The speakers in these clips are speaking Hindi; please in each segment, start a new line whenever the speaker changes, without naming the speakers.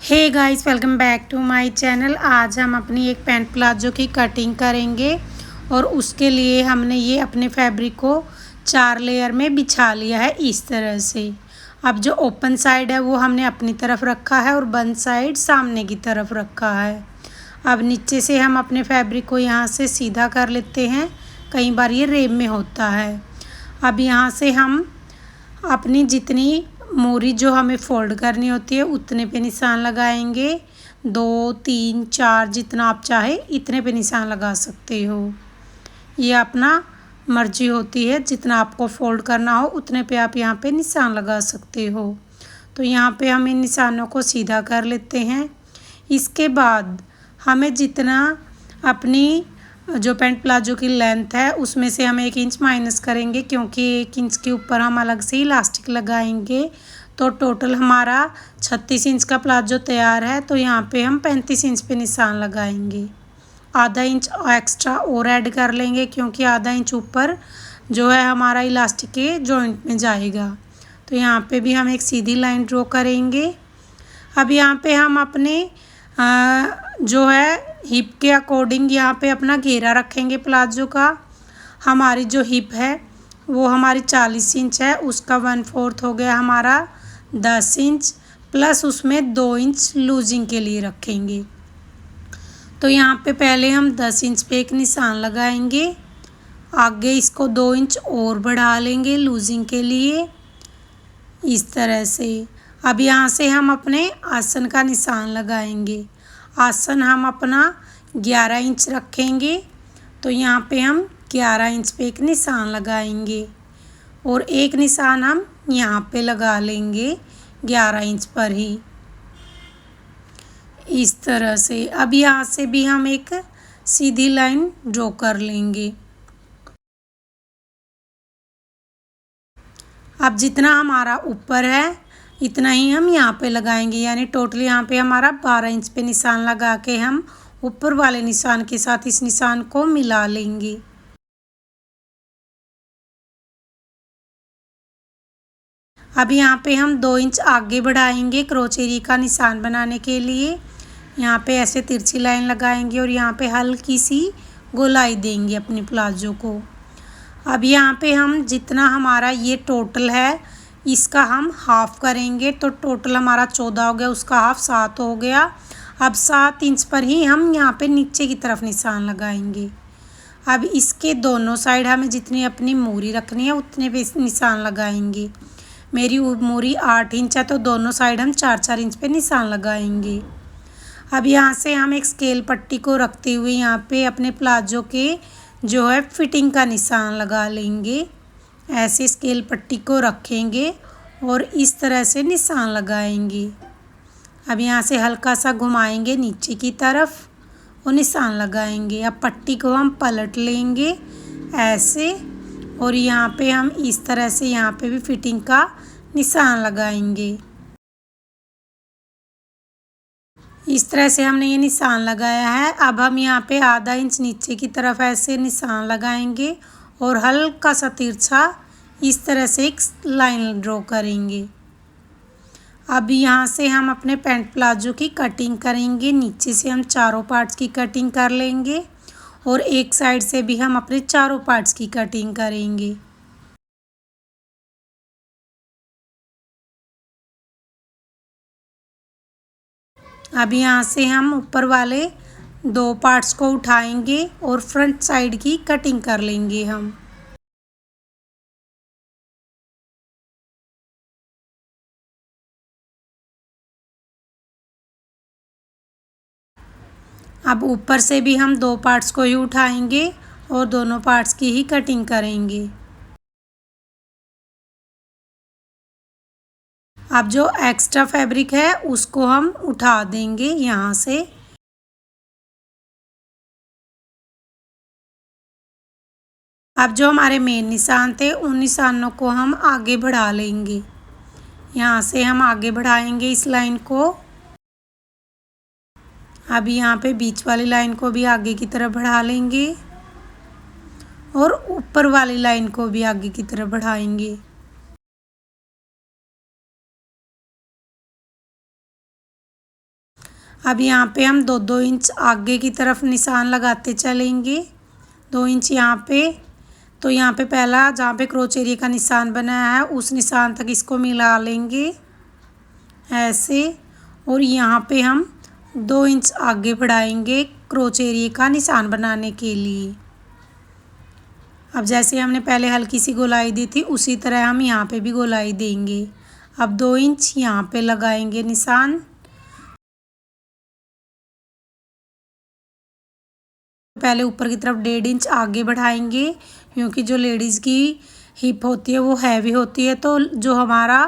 Hey guys, welcome back to my channel. आज हम अपनी एक पैंट प्लाजो की कटिंग करेंगे और उसके लिए हमने ये अपने फैब्रिक को 4 लेयर में बिछा लिया है इस तरह से। अब जो ओपन साइड है वो हमने अपनी तरफ रखा है और बंद साइड सामने की तरफ रखा है। अब नीचे से हम अपने फैब्रिक को यहाँ से सीधा कर लेते हैं, कई बार ये रेब में होता है। अब यहाँ से हम अपनी जितनी मोरी जो हमें फ़ोल्ड करनी होती है उतने पे निशान लगाएंगे। 2, 3, 4 जितना आप चाहे इतने पे निशान लगा सकते हो। ये अपना मर्जी होती है, जितना आपको फ़ोल्ड करना हो उतने पे आप यहाँ पे निशान लगा सकते हो। तो यहाँ पे हम इन निशानों को सीधा कर लेते हैं। इसके बाद हमें जितना अपनी जो पैंट प्लाजो की लेंथ है उसमें से हम 1 इंच माइनस करेंगे, क्योंकि 1 इंच के ऊपर हम अलग से इलास्टिक लगाएंगे। तो टोटल हमारा 36 इंच का प्लाजो तैयार है। तो यहाँ पे हम 35 इंच पे निशान लगाएंगे। आधा इंच एक्स्ट्रा और ऐड कर लेंगे, क्योंकि आधा इंच ऊपर जो है हमारा इलास्टिक के जॉइंट में जाएगा। तो यहाँ पे भी हम एक सीधी लाइन ड्रॉ करेंगे। अब यहाँ पे हम अपने जो है हिप के अकॉर्डिंग यहाँ पे अपना घेरा रखेंगे प्लाजो का। हमारी जो हिप है वो हमारी 40 इंच है, उसका 1/4 हो गया हमारा 10 इंच, प्लस उसमें 2 इंच लूजिंग के लिए रखेंगे। तो यहाँ पे पहले हम 10 इंच पे एक निशान लगाएंगे, आगे इसको 2 इंच और बढ़ा लेंगे लूजिंग के लिए इस तरह से। अब यहाँ से हम अपने आसन का निशान लगाएंगे। आसन हम अपना 11 इंच रखेंगे। तो यहाँ पे हम 11 इंच पे एक निशान लगाएंगे और एक निशान हम यहाँ पे लगा लेंगे 11 इंच पर ही इस तरह से। अब यहाँ से भी हम एक सीधी लाइन ड्रॉ कर लेंगे। अब जितना हमारा ऊपर है इतना ही हम यहाँ पे लगाएंगे, यानी टोटल यहाँ पे हमारा 12 इंच पे निशान लगा के हम ऊपर वाले निशान के साथ इस निशान को मिला लेंगे। अब यहाँ पे हम 2 इंच आगे बढ़ाएंगे क्रोचेरी का निशान बनाने के लिए। यहाँ पे ऐसे तिरछी लाइन लगाएंगे और यहाँ पे हल्की सी गोलाई देंगे अपने प्लाजो को। अब यहाँ पे हम जितना हमारा ये टोटल है इसका हम हाफ़ करेंगे। तो टोटल हमारा 14 हो गया, उसका हाफ़ 7 हो गया। अब 7 इंच पर ही हम यहाँ पे नीचे की तरफ निशान लगाएंगे। अब इसके दोनों साइड हमें जितनी अपनी मोरी रखनी है उतने पे निशान लगाएंगे। मेरी मोरी 8 इंच है, तो दोनों साइड हम 4-4 इंच पे निशान लगाएंगे। अब यहाँ से हम एक स्केल पट्टी को रखते हुए यहाँ पे अपने प्लाजो के जो है फिटिंग का निशान लगा लेंगे। ऐसे स्केल पट्टी को रखेंगे और इस तरह से निशान लगाएंगे। अब यहाँ से हल्का सा घुमाएंगे नीचे की तरफ और निशान लगाएंगे। अब पट्टी को हम पलट लेंगे ऐसे और यहाँ पे हम इस तरह से यहाँ पे भी फिटिंग का निशान लगाएंगे। इस तरह से हमने ये निशान लगाया है। अब हम यहाँ पे आधा इंच नीचे की तरफ ऐसे निशान लगाएंगे और हल्का सा तिरछा इस तरह से एक लाइन ड्रॉ करेंगे। अब यहाँ से हम अपने पैंट प्लाजो की कटिंग करेंगे। नीचे से हम चारों पार्ट्स की कटिंग कर लेंगे और एक साइड से भी हम अपने चारों पार्ट्स की कटिंग करेंगे। अब यहाँ से हम ऊपर वाले 2 पार्ट्स को उठाएंगे और फ्रंट साइड की कटिंग कर लेंगे हम। अब ऊपर से भी हम 2 पार्ट्स को ही उठाएंगे और दोनों पार्ट्स की ही कटिंग करेंगे। अब जो एक्स्ट्रा फैब्रिक है उसको हम उठा देंगे यहाँ से। अब जो हमारे मेन निशान थे उन निशानों को हम आगे बढ़ा लेंगे। यहाँ से हम आगे बढ़ाएंगे इस लाइन को। अब यहाँ पे बीच वाली लाइन को भी आगे की तरफ बढ़ा लेंगे और ऊपर वाली लाइन को भी आगे की तरफ बढ़ाएंगे। अब यहाँ पे हम 2-2 इंच आगे की तरफ निशान लगाते चलेंगे। 2 इंच यहाँ पे, तो यहाँ पे पहला जहाँ पे क्रोच एरिया का निशान बनाया है उस निशान तक इसको मिला लेंगे ऐसे। और यहाँ पे हम 2 इंच आगे बढ़ाएंगे क्रोच एरिया का निशान बनाने के लिए। अब जैसे हमने पहले हल्की सी गोलाई दी थी उसी तरह हम यहाँ पे भी गोलाई देंगे। अब 2 इंच यहाँ पे लगाएंगे निशान। पहले ऊपर की तरफ 1.5 इंच आगे बढ़ाएंगे, क्योंकि जो लेडीज़ की हिप होती है वो हैवी होती है, तो जो हमारा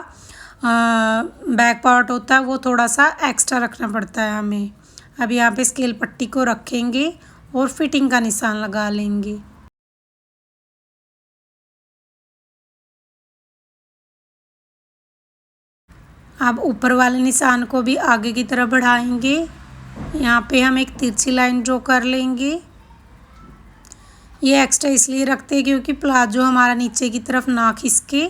बैक पार्ट होता है वो थोड़ा सा एक्स्ट्रा रखना पड़ता है हमें। अब यहाँ पे स्केल पट्टी को रखेंगे और फिटिंग का निशान लगा लेंगे। अब ऊपर वाले निशान को भी आगे की तरफ बढ़ाएंगे। यहाँ पे हम एक तिरछी लाइन ड्रॉ कर लेंगे। ये एक्स्ट्रा इसलिए रखते हैं क्योंकि प्लाजो हमारा नीचे की तरफ ना खिसके,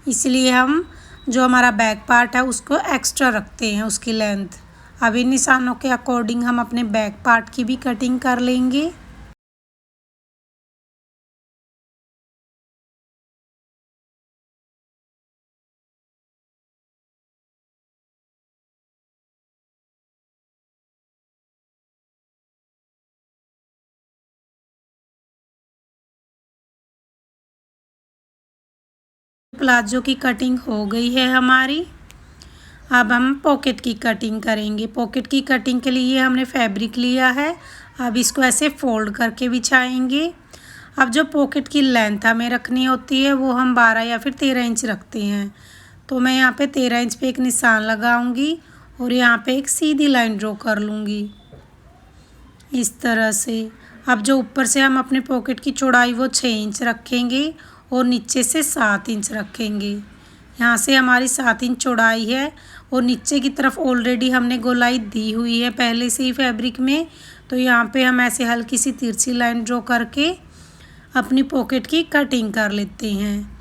इसलिए हम जो हमारा बैक पार्ट है उसको एक्स्ट्रा रखते हैं उसकी लेंथ। अब इन निशानों के अकॉर्डिंग हम अपने बैक पार्ट की भी कटिंग कर लेंगे। प्लाजो की कटिंग हो गई है हमारी। अब हम पॉकेट की कटिंग करेंगे। पॉकेट की कटिंग के लिए हमने फैब्रिक लिया है। अब इसको ऐसे फोल्ड करके बिछाएंगे। अब जो पॉकेट की लेंथ हमें रखनी होती है वो हम 12 या फिर 13 इंच रखते हैं, तो मैं यहाँ पे 13 इंच पे एक निशान लगाऊंगी और यहाँ पे एक सीधी लाइन ड्रॉ कर लूँगी इस तरह से। अब जो ऊपर से हम अपने पॉकेट की चौड़ाई वो 6 इंच रखेंगे और नीचे से 7 इंच रखेंगे। यहाँ से हमारी 7 इंच चौड़ाई है और नीचे की तरफ ऑलरेडी हमने गोलाई दी हुई है पहले से ही फैब्रिक में, तो यहाँ पे हम ऐसे हल्की सी तिरछी लाइन ड्रॉ करके अपनी पॉकेट की कटिंग कर लेते हैं।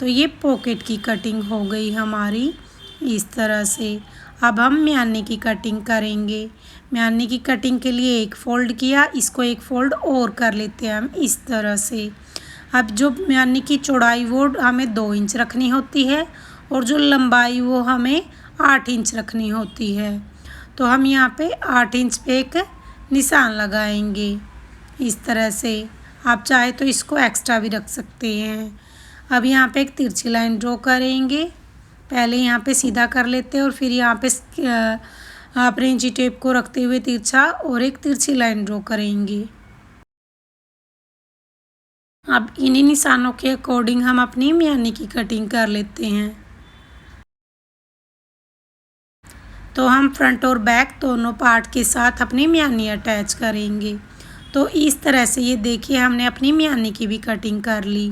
तो ये पॉकेट की कटिंग हो गई हमारी इस तरह से। अब हम म्यानी की कटिंग करेंगे। म्यानी की कटिंग के लिए एक फ़ोल्ड किया, इसको एक फ़ोल्ड और कर लेते हैं हम इस तरह से। अब जो म्यानी की चौड़ाई वो हमें 2 इंच रखनी होती है और जो लंबाई वो हमें 8 इंच रखनी होती है, तो हम यहाँ पे 8 इंच पे एक निशान लगाएंगे इस तरह से। आप चाहे तो इसको एक्स्ट्रा भी रख सकते हैं। अब यहाँ पे एक तिरछी लाइन ड्रॉ करेंगे। पहले यहाँ पे सीधा कर लेते हैं और फिर यहाँ पे अपने इंची टेप को रखते हुए तिरछा और एक तिरछी लाइन ड्रॉ करेंगे। अब इन्हीं निशानों के अकॉर्डिंग हम अपनी म्यानी की कटिंग कर लेते हैं। तो हम फ्रंट और बैक दोनों पार्ट के साथ अपनी म्यानी अटैच करेंगे। तो इस तरह से ये देखिए हमने अपनी म्यानी की भी कटिंग कर ली।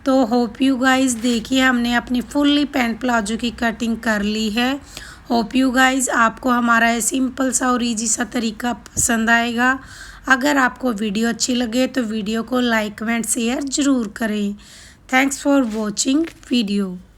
तो होप यू गाइज़, देखिए हमने अपनी फुल्ली पैंट प्लाजो की कटिंग कर ली है। होप यू गाइज़ आपको हमारा ये सिंपल सा और ईजी सा तरीका पसंद आएगा। अगर आपको वीडियो अच्छी लगे तो वीडियो को लाइक कमेंट शेयर ज़रूर करें। Thanks for watching video.